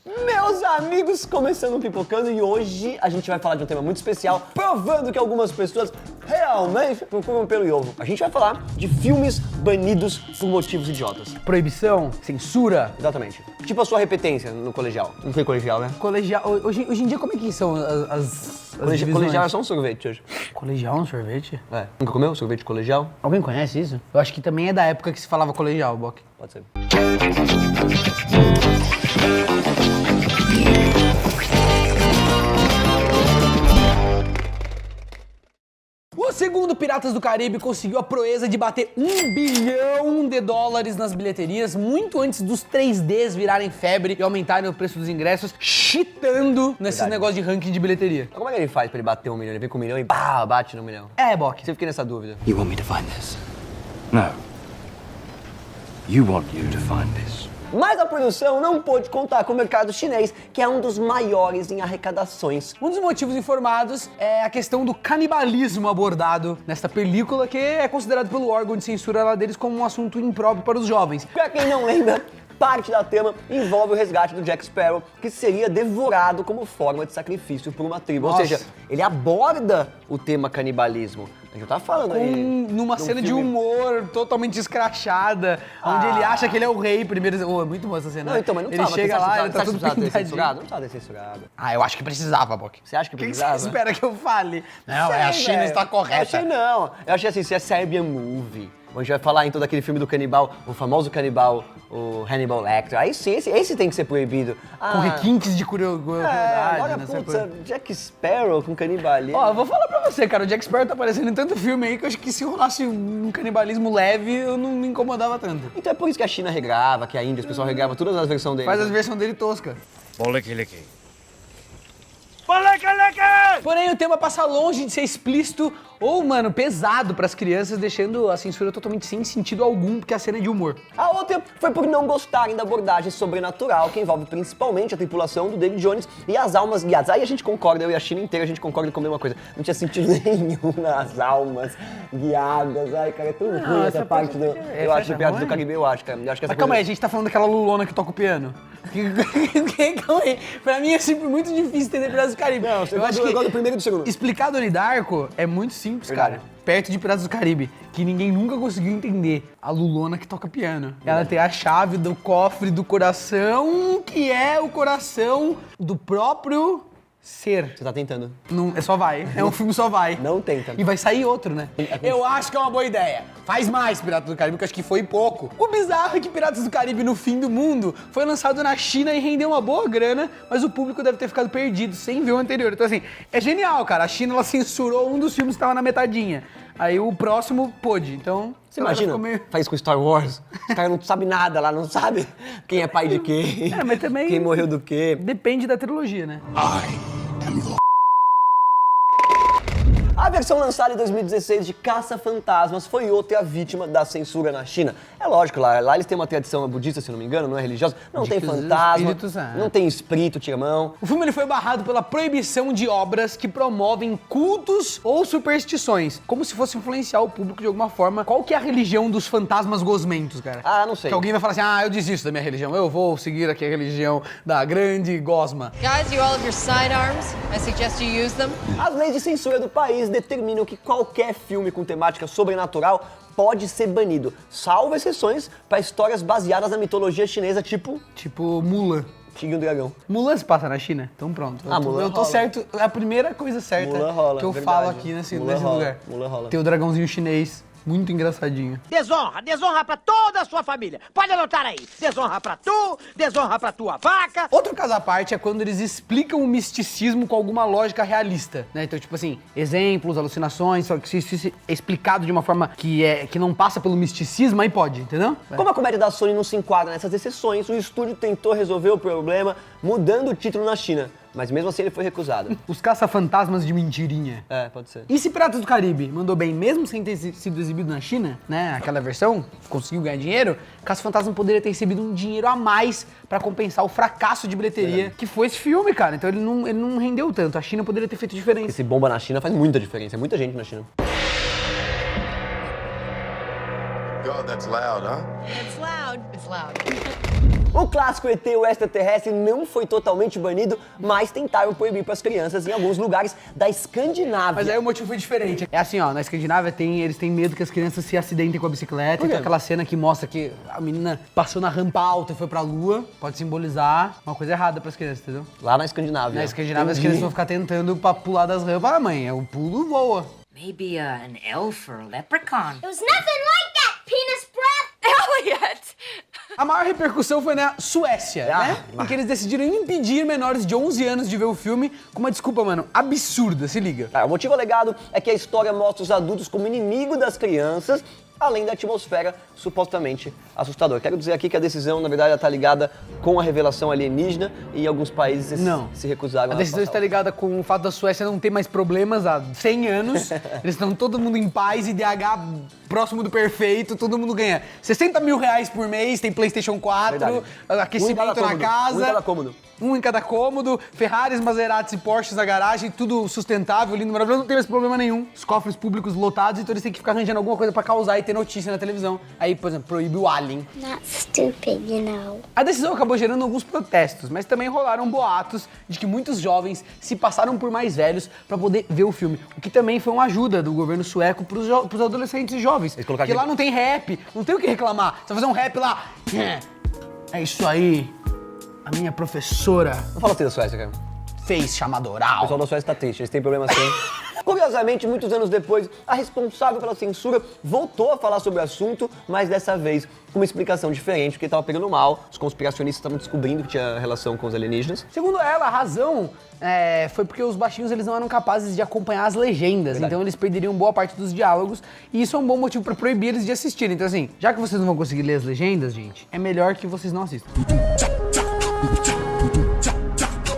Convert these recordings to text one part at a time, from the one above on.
Meus amigos, começando o Pipocando e hoje a gente vai falar de um tema muito especial, provando que algumas pessoas realmente procuram pelo ovo. A gente vai falar de filmes banidos por motivos idiotas. Proibição, censura. Exatamente. Tipo a sua repetência no colegial. Não foi colegial, né? Colegial. Hoje em dia, como é que são as divisões? Colegial é só um sorvete hoje. Colegial é um sorvete? É. Nunca comeu sorvete colegial? Alguém conhece isso? Eu acho que também é da época que se falava colegial, Bock. Pode ser. O segundo Piratas do Caribe conseguiu a proeza de bater $1 bilhão nas bilheterias, muito antes dos 3Ds virarem febre e aumentarem o preço dos ingressos, cheatando nesses negócios de ranking de bilheteria. Como é que ele faz pra ele bater 1 milhão? Ele vem com 1 milhão e pá, bate no 1 milhão. É, Bock. Sempre fiquei nessa dúvida. You want me to find this? No. You want you to find this. Mas a produção não pôde contar com o mercado chinês, que é um dos maiores em arrecadações. Um dos motivos informados é a questão do canibalismo abordado nesta película, que é considerado pelo órgão de censura lá deles como um assunto impróprio para os jovens. Pra quem não lembra, parte da trama envolve o resgate do Jack Sparrow, que seria devorado como forma de sacrifício por uma tribo. Nossa. Ou seja, ele aborda o tema canibalismo. A gente tá falando aí. Numa cena de humor totalmente escrachada, onde ele acha que ele é o rei primeiro. Oh, é muito boa essa cena. Não, então, mas não ele precisava. chega lá, ele tá tudo precisava ter pintadinho. censurado? Não precisava ter censurado. Ah, eu acho que precisava, Bock. Você acha que O que precisava? você espera que eu fale? Não, Sei, a China velho. está correta. Eu achei não. Eu achei assim, se é Serbian Movie. A gente vai falar então daquele filme do canibal, o famoso canibal, o Hannibal Lecter. Aí sim, esse tem que ser proibido. Com requintes de curiosidade, Olha, nessa putz, coisa. Jack Sparrow com canibalismo. Ó, eu vou falar pra você, cara, o Jack Sparrow tá aparecendo em tanto filme aí que eu acho que se rolasse um canibalismo leve, eu não me incomodava tanto. Então é por isso que a China regrava, que a Índia, o pessoal regrava todas as versões dele. Faz as versões dele tosca. Bolekiliki. Porém, o tema passa longe de ser explícito ou, mano, pesado pras crianças, deixando a censura totalmente sem sentido algum, porque a cena é de humor. A outra foi por não gostarem da abordagem sobrenatural, que envolve principalmente a tripulação do David Jones e as almas guiadas. Aí a gente concorda, eu e a China inteira, a gente concorda com a mesma coisa. Não tinha sentido nenhum nas almas guiadas. Ai, cara, é tão ruim essa parte do... Eu acho que Piratas do Caribe, eu acho, cara. Eu acho que essa Mas calma aí, a coisa... gente tá falando daquela lulona que toca o piano. Calma aí. Pra mim é sempre muito difícil entender Piratas do Caribe. Não, eu gosto do primeiro e do segundo. Explicar Donnie Darko é muito simples, Verdade. cara. Perto de Piratas do Caribe, que ninguém nunca conseguiu entender. A Lulona que toca piano. Ela tem a chave do cofre do coração, que é o coração do próprio ser. Você tá tentando. Não, é só vai. É um filme só vai. Não tenta. E vai sair outro, né? Eu acho que é uma boa ideia. Faz mais Piratas do Caribe, que eu acho que foi pouco. O bizarro é que Piratas do Caribe no Fim do Mundo foi lançado na China e rendeu uma boa grana, mas o público deve ter ficado perdido sem ver o anterior. Então assim, é genial, cara. A China, ela censurou um dos filmes que tava na metadinha. Aí o próximo pôde, então... Você imagina, faz isso com Star Wars, os caras não sabem nada lá, não sabe quem é pai de quem, É, mas também... quem morreu do quê. Depende da trilogia, né? A versão lançada em 2016 de Caça-Fantasmas foi outra vítima da censura na China. É lógico, lá eles têm uma tradição budista, se não me engano, não é religiosa, não De tem que os fantasma, espíritos, não tem espírito, tira-mão. O filme ele foi barrado pela proibição de obras que promovem cultos ou superstições, como se fosse influenciar o público de alguma forma. Qual que é a religião dos fantasmas gosmentos, cara? Ah, não sei. Que alguém vai falar assim, eu desisto da minha religião, eu vou seguir aqui a religião da grande gosma. Guys, you all have your sidearms. I suggest you use them. As leis de censura do país determinam que qualquer filme com temática sobrenatural pode ser banido, salvo exceções para histórias baseadas na mitologia chinesa, tipo Tipo Mulan. Tigre e o Dragão. Mulan se passa na China? Então pronto. Mulan eu tô rola. certo, é a primeira coisa certa Mulan rola, que eu verdade. falo aqui nesse Mulan rola, lugar. Mulan rola. Tem o dragãozinho chinês, muito engraçadinho. Desonra, desonra pra toda a sua família. Pode anotar aí. Desonra pra tu, desonra pra tua vaca. Outro caso à parte é quando eles explicam o misticismo com alguma lógica realista, né? Então, tipo assim, exemplos, alucinações, só que se isso é explicado de uma forma que não passa pelo misticismo, aí pode, entendeu? Como a comédia da Sony não se enquadra nessas exceções, o estúdio tentou resolver o problema mudando o título na China. Mas mesmo assim ele foi recusado. Os caça-fantasmas de mentirinha. É, pode ser. E se Piratas do Caribe mandou bem, mesmo sem ter sido exibido na China, né, aquela versão, conseguiu ganhar dinheiro, Caça-Fantasma poderia ter recebido um dinheiro a mais pra compensar o fracasso de bilheteria que foi esse filme, cara. Então ele não rendeu tanto. A China poderia ter feito diferença. Esse bomba na China faz muita diferença, é muita gente na China. God, that's loud, huh? It's loud. It's loud. O clássico ET, o extraterrestre, não foi totalmente banido, mas tentaram proibir para as crianças em alguns lugares da Escandinávia. Mas aí o motivo foi diferente. É assim, ó, na Escandinávia eles têm medo que as crianças se acidentem com a bicicleta. Por quê? Então aquela cena que mostra que a menina passou na rampa alta e foi pra lua, pode simbolizar uma coisa errada pras crianças, entendeu? Lá na Escandinávia. Na Escandinávia as Entendi. crianças vão ficar tentando pra pular das rampas. Ah, mãe, o pulo voa. Maybe an elf or a leprechaun. It was nothing like that, penis breath! Elliot! A maior repercussão foi na Suécia, Ah, né? Porque eles decidiram impedir menores de 11 anos de ver o filme com uma desculpa, mano, absurda, se liga. O motivo alegado é que a história mostra os adultos como inimigo das crianças, além da atmosfera supostamente assustadora. Quero dizer aqui que a decisão, na verdade, está ligada com a revelação alienígena e alguns países Não. se recusaram A decisão está ligada com o fato da Suécia não ter mais problemas há 100 anos. Eles estão todo mundo em paz, IDH próximo do perfeito, todo mundo ganha 60 mil reais por mês, tem PlayStation 4, Verdade. aquecimento na cômodo, casa. um em cada cômodo. Um em cada cômodo, Ferraris, Maseratis e Porsches na garagem, tudo sustentável, lindo, maravilhoso, não tem mais problema nenhum. Os cofres públicos lotados, então eles têm que ficar arranjando alguma coisa pra causar e ter notícia na televisão. Aí, por exemplo, proíbe o Alien. Not stupid, you know. A decisão acabou gerando alguns protestos, mas também rolaram boatos de que muitos jovens se passaram por mais velhos pra poder ver o filme. O que também foi uma ajuda do governo sueco pros adolescentes e jovens. Eles colocaram Porque lá não tem rap, não tem o que reclamar. Você vai fazer um rap lá. É isso aí. A minha professora Não fala assim da Suécia, cara. fez chamada O oral. pessoal da Suécia tá triste, eles têm problema assim. Curiosamente, muitos anos depois, a responsável pela censura voltou a falar sobre o assunto, mas dessa vez com uma explicação diferente, porque estava pegando mal, os conspiracionistas estavam descobrindo que tinha relação com os alienígenas. Segundo ela, a razão foi porque os baixinhos eles não eram capazes de acompanhar as legendas, Verdade. então eles perderiam boa parte dos diálogos, e isso é um bom motivo pra proibir eles de assistirem. Então assim, já que vocês não vão conseguir ler as legendas, gente, é melhor que vocês não assistam.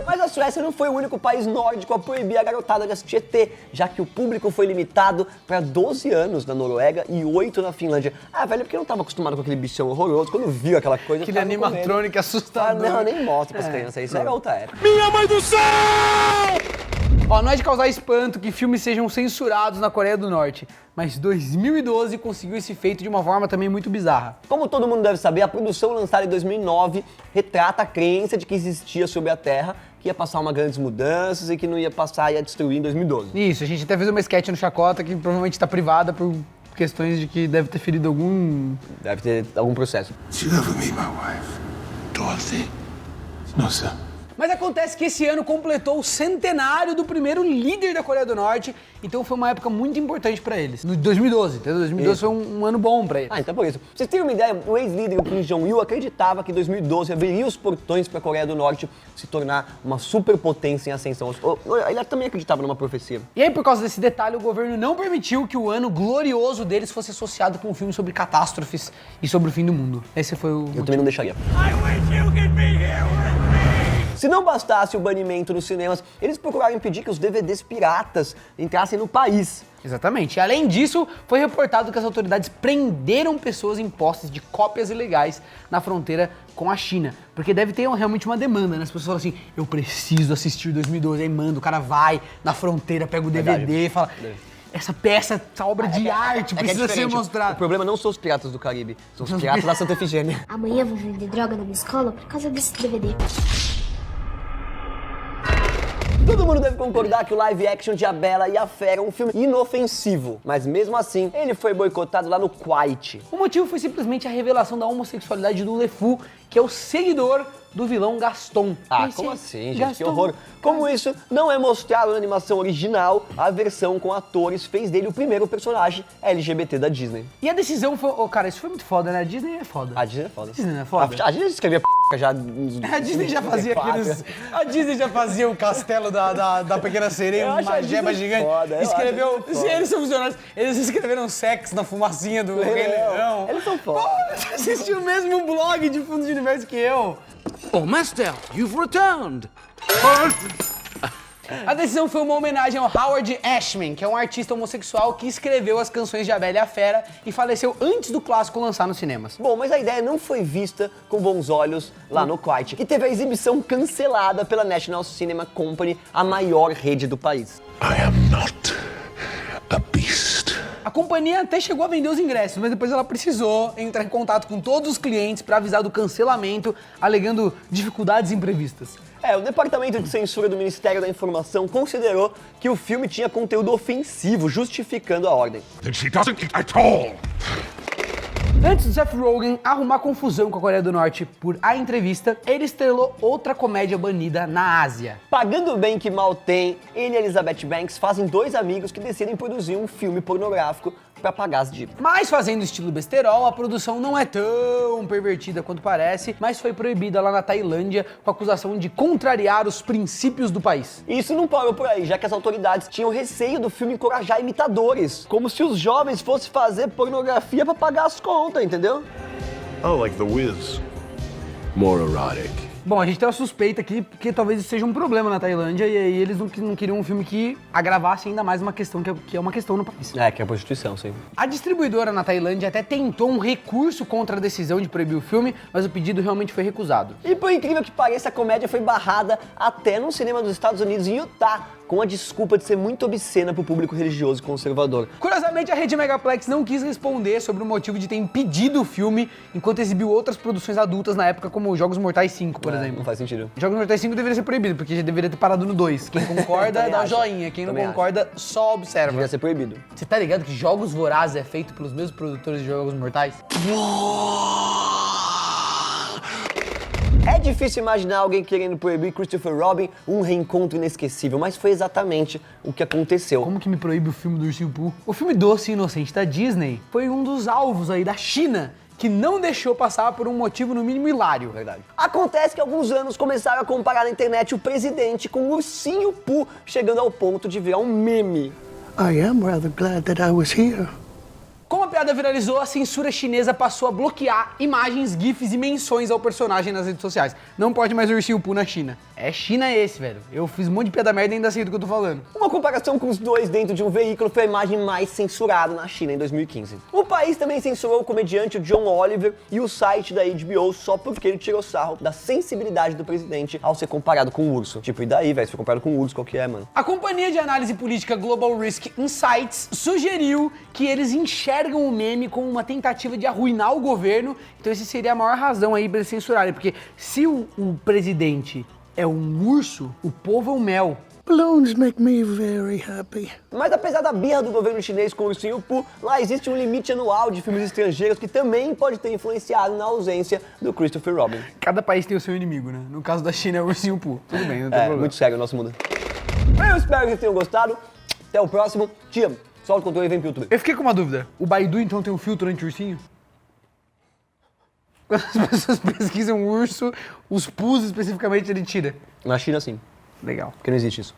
Mas a Suécia não foi o único país nórdico a proibir a garotada de assistir ET, já que o público foi limitado para 12 anos na Noruega e 8 na Finlândia. Ah, velho, porque eu não tava acostumado com aquele bichão horroroso, quando viu aquela coisa... Aquele eu ficava com medo. animatrônico Ah, assustador. não, nem mostra pras crianças, isso era outra época. Ó, não é de causar espanto que filmes sejam censurados na Coreia do Norte, mas 2012 conseguiu esse feito de uma forma também muito bizarra. Como todo mundo deve saber, a produção lançada em 2009 retrata a crença de que existia sobre a Terra, que ia passar uma grandes mudanças e que não ia passar e ia destruir em 2012. Isso, a gente até fez uma sketch no Chacota que provavelmente tá privada por questões de que deve ter ferido algum... Deve ter algum processo. Did you ever meet my wife, Dorothy? No, sir. Mas acontece que esse ano completou o centenário do primeiro líder da Coreia do Norte, então foi uma época muito importante pra eles. No 2012, entendeu? 2012 Isso. foi um ano bom pra eles. Ah, então por isso. Pra vocês terem uma ideia, o ex-líder, o Kim Jong-il, acreditava que 2012 abriria os portões para a Coreia do Norte se tornar uma superpotência em ascensão. Ele também acreditava numa profecia. E aí, por causa desse detalhe, o governo não permitiu que o ano glorioso deles fosse associado com um filme sobre catástrofes e sobre o fim do mundo. Esse foi o... Eu também não deixaria. Se não bastasse o banimento nos cinemas, eles procuraram impedir que os DVDs piratas entrassem no país. Exatamente. E além disso, foi reportado que as autoridades prenderam pessoas em posses de cópias ilegais na fronteira com a China. Porque deve ter realmente uma demanda, né? As pessoas falam assim, eu preciso assistir 2012. Aí manda, o cara vai na fronteira, pega o DVD e fala... Essa peça, essa obra de arte precisa ser diferente. O mostrada. problema não são os piratas do Caribe, são os piratas da Santa Efigênia. Amanhã eu vou vender droga na minha escola por causa desse DVD. Todo mundo deve concordar que o live action de A Bela e a Fera é um filme inofensivo, mas mesmo assim, ele foi boicotado lá no Kuwait. O motivo foi simplesmente a revelação da homossexualidade do LeFou, que é o seguidor do vilão Gaston. Ah, Esse como é assim, gente? Gaston. Que horror. Como isso não é mostrado na animação original, a versão com atores fez dele o primeiro personagem LGBT da Disney. E a decisão foi... Ô, cara, isso foi muito foda, né? A Disney é foda. A Disney é foda. Disney é foda. A Disney escrevia já... A Disney já fazia aqueles... A Disney já fazia o castelo da Pequena Sereia, Eu uma acho a gema Disney gigante. foda, eu Escreveu... acho a Disney Eles são funcionários. Eles escreveram sexo na fumacinha do Rei Leão. Eles são foda. Pô, você assistiu o mesmo blog de Fundo de Universo que eu. Oh, Master, you've returned. A decisão foi uma homenagem ao Howard Ashman, que é um artista homossexual que escreveu as canções de A Bela e a Fera e faleceu antes do clássico lançar nos cinemas. Bom, mas a ideia não foi vista com bons olhos lá no Kuwait, e teve a exibição cancelada pela National Cinema Company, a maior rede do país. I am not a beast. A companhia até chegou a vender os ingressos, mas depois ela precisou entrar em contato com todos os clientes para avisar do cancelamento, alegando dificuldades imprevistas. O Departamento de Censura do Ministério da Informação considerou que o filme tinha conteúdo ofensivo, justificando a ordem. Then she doesn't eat at all. Antes do Seth Rogen arrumar confusão com a Coreia do Norte por A Entrevista, ele estrelou outra comédia banida na Ásia. Pagando o bem que mal tem, ele e Elizabeth Banks fazem dois amigos que decidem produzir um filme pornográfico para pagar as dívidas. Mas fazendo estilo besterol, a produção não é tão pervertida quanto parece, mas foi proibida lá na Tailândia com a acusação de contrariar os princípios do país. Isso não parou por aí, já que as autoridades tinham receio do filme encorajar imitadores, como se os jovens fossem fazer pornografia para pagar as contas, entendeu? Oh, like The Wiz. More erotic. Bom, a gente tem uma suspeita aqui, porque talvez isso seja um problema na Tailândia, e aí eles não queriam um filme que agravasse ainda mais uma questão que é uma questão no país. Que é a prostituição, sim. A distribuidora na Tailândia até tentou um recurso contra a decisão de proibir o filme, mas o pedido realmente foi recusado. E por incrível que pareça, a comédia foi barrada até no cinema dos Estados Unidos, em Utah, com a desculpa de ser muito obscena pro público religioso e conservador. Curiosamente, a rede Megaplex não quis responder sobre o motivo de ter impedido o filme, enquanto exibiu outras produções adultas na época, como Jogos Mortais 5, por exemplo. Não faz sentido. Jogos Mortais 5 deveria ser proibido, porque já deveria ter parado no 2. Quem concorda, Também dá um acho. joinha. Quem não Também concorda, só observa. Devia ser proibido. Você tá ligado que Jogos Vorazes é feito pelos mesmos produtores de Jogos Mortais? É difícil imaginar alguém querendo proibir Christopher Robin um reencontro inesquecível, mas foi exatamente o que aconteceu. Como que me proíbe o filme do Ursinho Pooh? O filme Doce e Inocente da Disney foi um dos alvos aí da China, que não deixou passar por um motivo no mínimo hilário. Verdade. Acontece que alguns anos começaram a comparar na internet o presidente com o Ursinho Pooh, chegando ao ponto de virar um meme. I am rather glad that I was here. Como a piada viralizou, a censura chinesa passou a bloquear imagens, gifs e menções ao personagem nas redes sociais. Não pode mais Ursinho Pooh na China. É China esse, velho. Eu fiz um monte de piada merda e ainda sei do que eu tô falando. Uma comparação com os dois dentro de um veículo foi a imagem mais censurada na China em 2015. O país também censurou o comediante John Oliver e o site da HBO só porque ele tirou sarro da sensibilidade do presidente ao ser comparado com o urso. Tipo, e daí, velho? Se for comparado com o urso, qual que é, mano? A companhia de análise política Global Risk Insights sugeriu que eles enxergam o meme como uma tentativa de arruinar o governo, então essa seria a maior razão aí pra eles censurarem, porque se o presidente é um urso, o povo é um mel. Balloons make me very happy. Mas apesar da birra do governo chinês com o Ursinho Pooh, lá existe um limite anual de filmes estrangeiros que também pode ter influenciado na ausência do Christopher Robin. Cada país tem o seu inimigo, né? No caso da China é o Ursinho Pooh. Tudo bem, não tem problema. Muito sério o nosso mundo. Eu espero que vocês tenham gostado. Até o próximo. Te amo. Solta o controle e vem pro YouTube. Eu fiquei com uma dúvida. O Baidu, então, tem um filtro anti-ursinho? Quando as pessoas pesquisam urso, os pus especificamente ele tira. Na China, sim. Legal. Porque não existe isso.